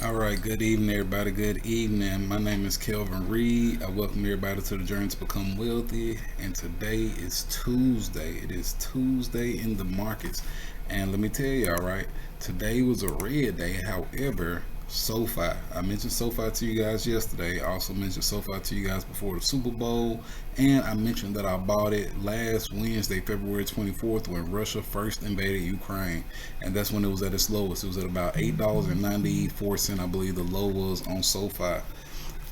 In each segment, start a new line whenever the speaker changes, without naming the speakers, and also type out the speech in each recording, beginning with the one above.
All right, good evening, everybody. Good evening. My name is Kelvin Reed. I welcome everybody to the journey to become wealthy. And today is Tuesday. It is Tuesday in the markets. And let me tell you, all right, today was a red day. However, SOFI, I mentioned SOFI to you guys yesterday. I also mentioned SOFI to you guys before the Super Bowl. And I mentioned that I bought it last Wednesday, February 24th, when Russia first invaded Ukraine. And that's when it was at its lowest. It was at about $8.94, I believe the low was on SOFI.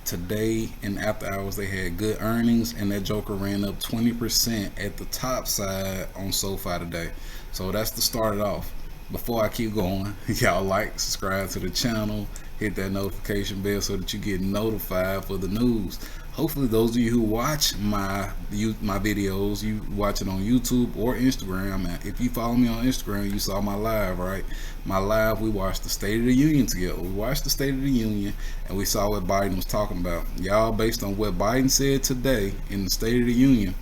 Today and after hours, they had good earnings, and that joker ran up 20% at the top side on SoFi today. So that's to start it off. Before I keep going, y'all like, subscribe to the channel, hit that notification bell so that you get notified for the news. Hopefully, those of you who watch my videos, you watch it on YouTube or Instagram. And if you follow me on Instagram, you saw my live, right? My live, we watched the State of the Union together. We watched the State of the Union, and we saw what Biden was talking about. Y'all, based on what Biden said today in the State of the Union,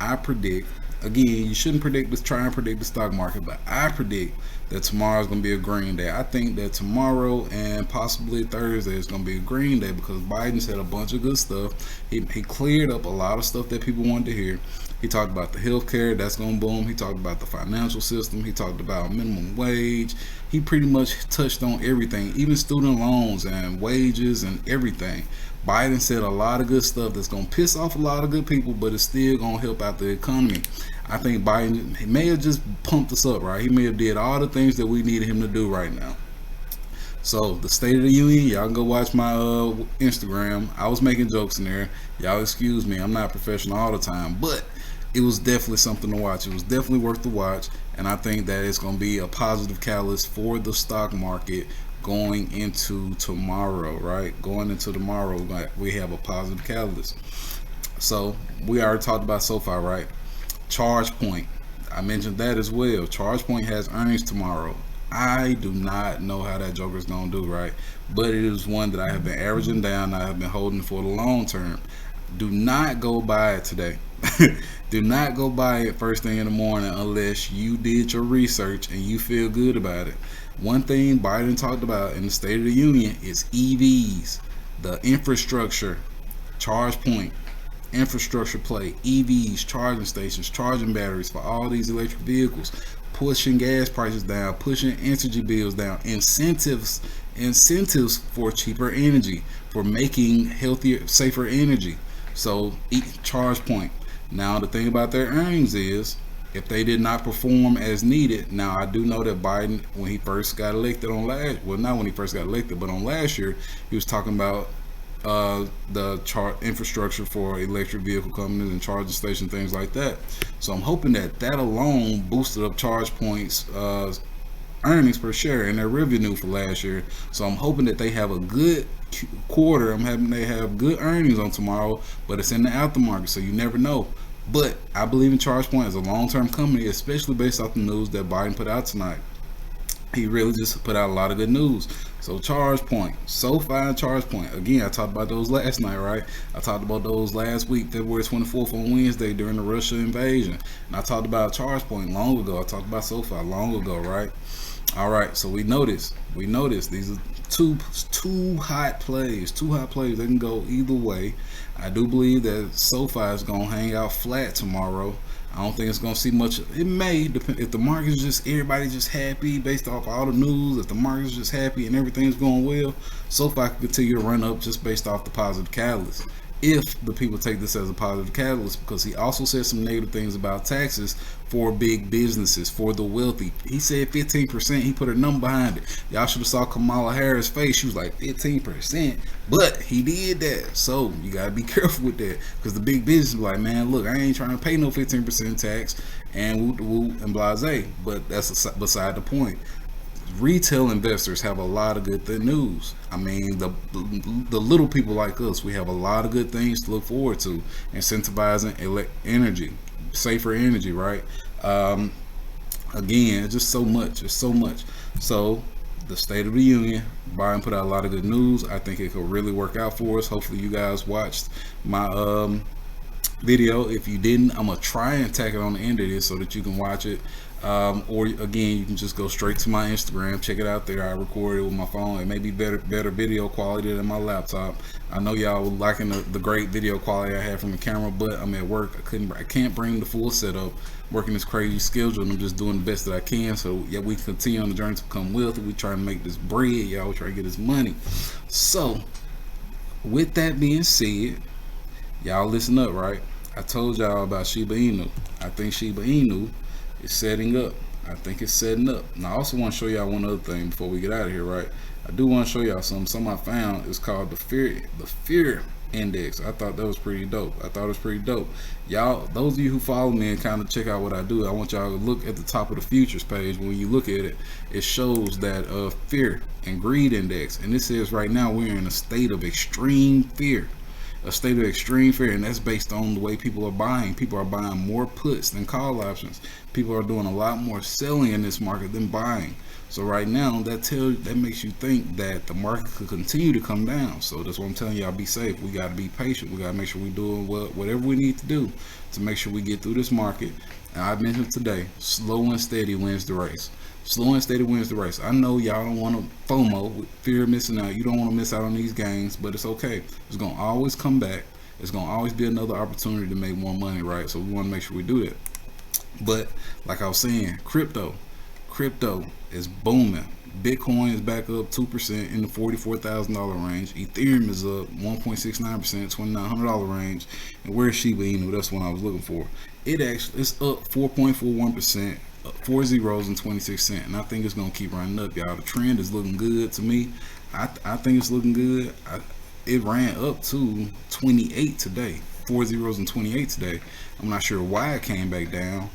I predict. Again, you shouldn't try and predict the stock market, but I predict that tomorrow is going to be a green day. I think that tomorrow and possibly Thursday is going to be a green day because Biden said a bunch of good stuff. He cleared up a lot of stuff that people wanted to hear. He talked about the healthcare, that's going to boom. He talked about the financial system. He talked about minimum wage. He pretty much touched on everything, even student loans and wages and everything. Biden said a lot of good stuff that's going to piss off a lot of good people, but it's still going to help out the economy. I think Biden, he may have just pumped us up, right? He may have did all the things that we needed him to do right now. So the State of the Union, y'all can go watch my Instagram. I was making jokes in there. Y'all excuse me, I'm not professional all the time, but it was definitely something to watch. It was definitely worth the watch, and I think that it's going to be a positive catalyst for the stock market going into tomorrow, right? Going into tomorrow, we have a positive catalyst. So we already talked about SoFi, right? ChargePoint, I mentioned that as well. ChargePoint has earnings tomorrow. I do not know how that joker is going to do, right? But it is one that I have been averaging down. I have been holding for the long term. Do not go buy it today. Do not go buy it first thing in the morning unless you did your research and you feel good about it. One thing Biden talked about in the State of the Union is EVs, the infrastructure, ChargePoint, infrastructure play, EVs, charging stations, charging batteries for all these electric vehicles, pushing gas prices down, pushing energy bills down, incentives for cheaper energy, for making healthier, safer energy. So ChargePoint. Now the thing about their earnings is, if they did not perform as needed, now I do know that Biden, when he first got elected on not when he first got elected, but on last year, he was talking about the infrastructure for electric vehicle companies and charging stations, things like that. So I'm hoping that alone boosted up ChargePoint's earnings per share and their revenue for last year. So I'm hoping that they have a good quarter. I'm hoping they have good earnings on tomorrow, but it's in the aftermarket, so you never know. But I believe in ChargePoint as a long-term company, especially based off the news that Biden put out tonight. He really just put out a lot of good news. So ChargePoint, SoFi and ChargePoint. Again, I talked about those last night, right? I talked about those last week, February 24th on Wednesday during the Russia invasion. And I talked about ChargePoint long ago. I talked about SoFi long ago, right? All right, so we noticed these are two hot plays. They can go either way. I do believe that SoFi is going to hang out flat tomorrow. I don't think it's going to see much. It may depend if the market's just, everybody's just happy based off all the news. If the market's just happy and everything's going well, SoFi can continue to run up just based off the positive catalyst. If the people take this as a positive catalyst, because he also said some negative things about taxes for big businesses, for the wealthy. He said 15%. He put a number behind it. Y'all should have saw Kamala Harris' face. She was like 15%, but he did that. So you gotta be careful with that, because the big business is like, man, look, I ain't trying to pay no 15% tax and woo and blase. But that's beside the point. Retail investors have a lot of good news. I mean, the little people like us, we have a lot of good things to look forward to. Incentivizing energy, safer energy, right? Again, it's just so much. It's so much. So the State of the Union, Biden put out a lot of good news. I think it could really work out for us. Hopefully you guys watched my video. If you didn't, I'm gonna try and tack it on the end of this so that you can watch it. Or again, you can just go straight to my Instagram, check it out there. I recorded it with my phone. It may be better video quality than my laptop. I know y'all were liking the great video quality I had from the camera, but I'm at work. I can't bring the full setup. Working this crazy schedule, and I'm just doing the best that I can. So yeah, we continue on the journey to become wealthy. We try to make this bread, y'all. We try to get this money. So with that being said, y'all listen up, right? I told y'all about Shiba Inu. I think Shiba Inu is setting up. I think it's setting up. And I also want to show y'all one other thing before we get out of here, right? I do want to show y'all something I found. It's called the fear index. I thought that was pretty dope. Y'all, those of you who follow me and kind of check out what I do, I want y'all to look at the top of the futures page. When you look at it, it shows that fear and greed index, and it says right now we're in a state of extreme fear. And that's based on the way people are buying. People are buying more puts than call options. People are doing a lot more selling in this market than buying. So right now, that makes you think that the market could continue to come down. So that's what I'm telling y'all. Be safe. We got to be patient. We got to make sure we're doing whatever we need to do to make sure we get through this market. And I mentioned today, slow and steady wins the race. I know y'all don't want to FOMO, fear of missing out. You don't want to miss out on these gains, but it's okay. It's going to always come back. It's going to always be another opportunity to make more money, right? So we want to make sure we do that. But like I was saying, crypto is booming. Bitcoin is back up 2% in the $44,000 range. Ethereum is up 1.69%, $2,900 range. And where's Shiba Inu? That's what I was looking for. It's up 4.41%. 4 zeros and 26 cents, and I think it's gonna keep running up, y'all. The trend is looking good to me. I think it's looking good. It ran up to 28 today, 4 zeros and 28 today. I'm not sure why it came back down,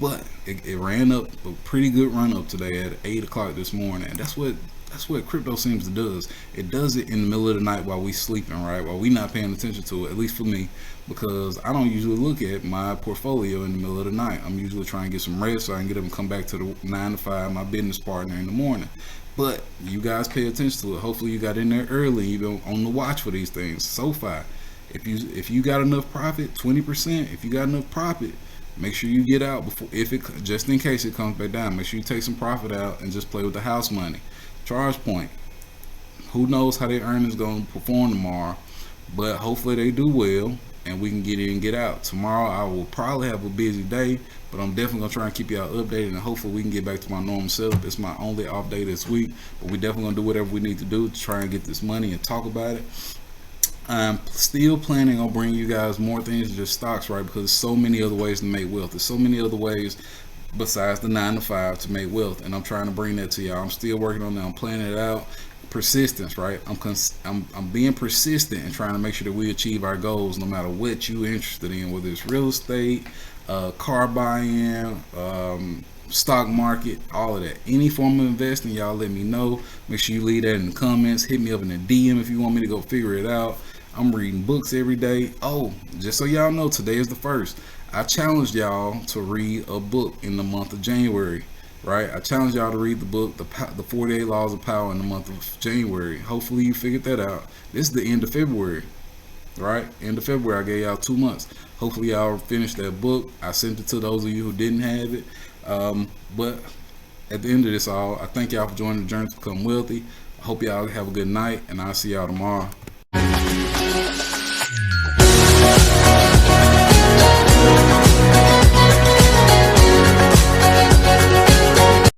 but it ran up a pretty good run up today at 8 o'clock this morning. And that's what crypto seems to do. It does it in the middle of the night while we sleeping, right? While we not paying attention to it, at least for me, because I don't usually look at my portfolio in the middle of the night. I'm usually trying to get some rest so I can get up and come back to the 9 to 5, my business partner, in the morning. But you guys pay attention to it. Hopefully you got in there early. You've been on the watch for these things. SOFI, if you got enough profit, 20%. If you got enough profit, make sure you get out before, just in case it comes back down. Make sure you take some profit out and just play with the house money. Charge Point, who knows how their earnings going to perform tomorrow, but hopefully they do well and we can get in and get out. Tomorrow I will probably have a busy day, but I'm definitely going to try and keep y'all updated, and hopefully we can get back to my normal setup. It's my only off day this week, but we definitely going to do whatever we need to do to try and get this money and talk about it. I'm still planning on bringing you guys more things than just stocks, right? Because there's so many other ways to make wealth. There's so many other ways besides the 9 to 5 to make wealth, and I'm trying to bring that to y'all. I'm still working on that. I'm planning it out. Persistence, right? I'm being persistent and trying to make sure that we achieve our goals, no matter what you're interested in, whether it's real estate, car buying, stock market, all of that. Any form of investing, y'all let me know. Make sure you leave that in the comments. Hit me up in the DM if you want me to go figure it out. I'm reading books every day. Oh, just so y'all know, today is the 1st. I challenged y'all to read a book in the month of January, right? I challenged y'all to read the book, the 48 Laws of Power, in the month of January. Hopefully you figured that out. This is the end of February, right? End of February, I gave y'all 2 months. Hopefully y'all finished that book. I sent it to those of you who didn't have it. But at the end of this all, I thank y'all for joining the journey to become wealthy. I hope y'all have a good night, and I'll see y'all tomorrow.